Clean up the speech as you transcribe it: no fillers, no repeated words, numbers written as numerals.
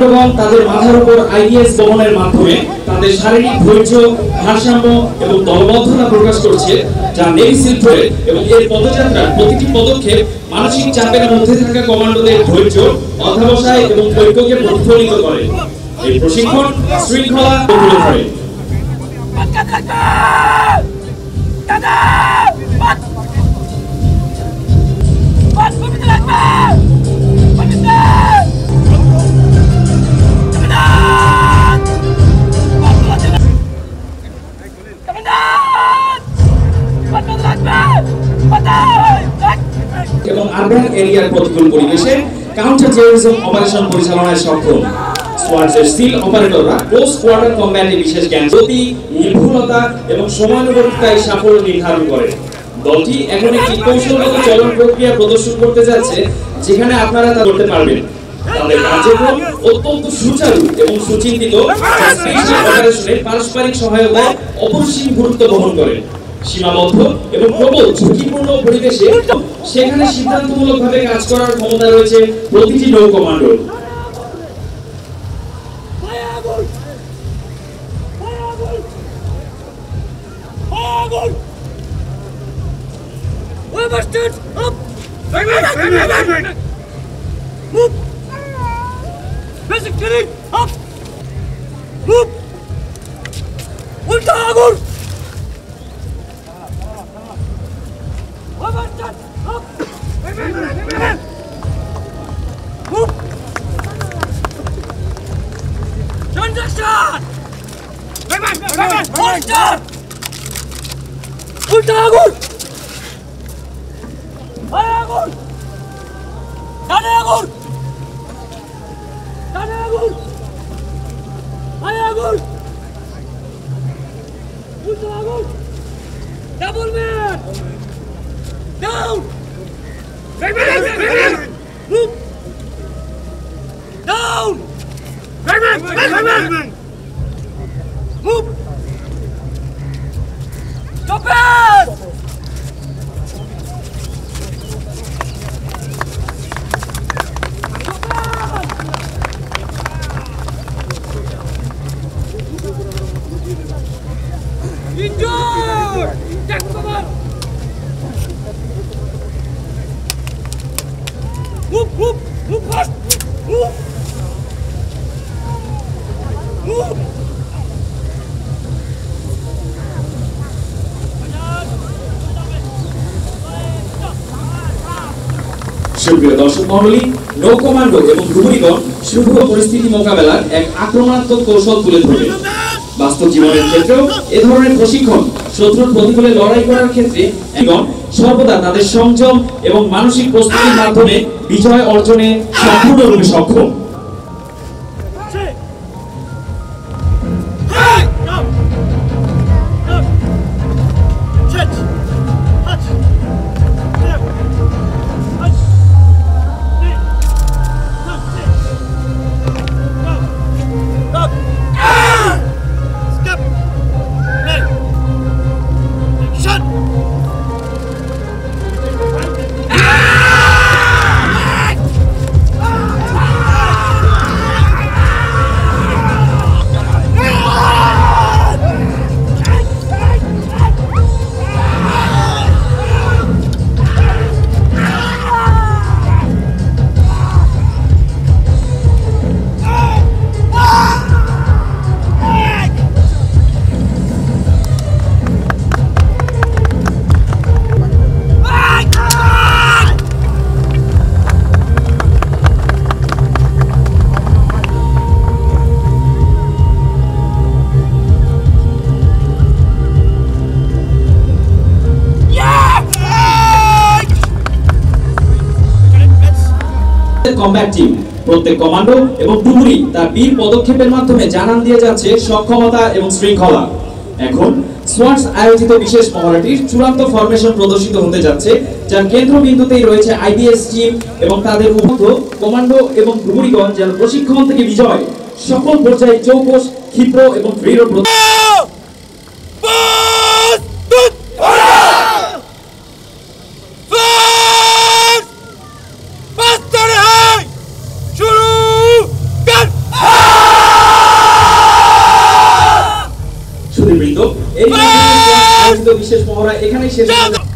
এবং তাদের মাথার উপর আইডিএস বহনের মাধ্যমে তাদের শারীরিক ধৈর্য, ভারসাম্য এবং দলবদ্ধতা প্রকাশ করছে, যা নেভি সিল ধরে এবং এর পদযাত্রার প্রতিটি পদক্ষেপ মানসিক চাপের মধ্যে থাকা কমান্ডোদের ধৈর্য, অধ্যবসায় এবং ঐক্যকে প্রতিফলিত করে। এই প্রশিক্ষণ শৃঙ্খলা তুলে ধরে। এবং আরবান এরিয়ার প্রতিকূল পরিবেশে কাউন্টার টেররিজম অপারেশন পরিচালনায় সক্ষম। সোয়ার্ডসের সিল অপারেটররা পোস্ট কোয়ার্টার কম্ব্যাটে বিশেষ জ্ঞান, গতি, নির্ভুলতা এবং সময়ানুবর্তিতায় সাফল্য নির্ধারণ করে। দলটি এখন একটি কৌশলগত চলন প্রক্রিয়া প্রদর্শন করতে যাচ্ছে, যেখানে আপনারা তা করতে পারবেন। তাদের কার্যক্রম অত্যন্ত সুচারু এবং সুচিন্তিত, অপারেশনে পারস্পরিক সহায়তায় অপরিসীম গুরুত্ব বহন করে। সীমাবদ্ধ এবং প্রবল ঝুঁকিপূর্ণ পরিবেশে সেখানে সিদ্ধান্তমূলকভাবে কাজ করার ক্ষমতা রয়েছে প্রতিটি নৌ কমান্ডোর। Double man! Down! Down! Move! Stop it! Endure! Take cover! Move, move, move fast! Move! Move! সুপ্রিয় দর্শক মণ্ডলী, নৌ কমান্ডো এবং ডুবুরিগণ শুভ পরিস্থিতি মোকাবেলার এক আক্রমণাত্মক কৌশল তুলে ধরবে। বাস্তব জীবনের ক্ষেত্রেও এ ধরনের প্রশিক্ষণ শত্রুর প্রতিকূলে লড়াই করার ক্ষেত্রে সর্বদা তাদের সংযম এবং মানসিক প্রস্তুতির মাধ্যমে বিজয় অর্জনে সম্পূর্ণরূপে সক্ষম। কমব্যাট টিম প্রত্যেক কমান্ডো এবং ডুবুরি তার বীর পদক্ষেপের মাধ্যমে জানান দিয়ে যাচ্ছে সক্ষমতা এবং শৃঙ্খলা। এখন সোয়ার্ডস আয়োজিত বিশেষ মহড়াটির চূড়ান্ত ফরমেশন প্রদর্শিত হতে যাচ্ছে, যার কেন্দ্রবিন্দুতেই রয়েছে আইডিএস টিম এবং তাদের উপস্থিত কমান্ডো এবং ডুবুরিগণ, যার প্রশিক্ষণ থেকে বিজয় সকল পর্যায়ে চৌকস, ক্ষিপ্র এবং দৃঢ় আয়োজিত বিশেষ মহড়া এখানেই শেষ হলো।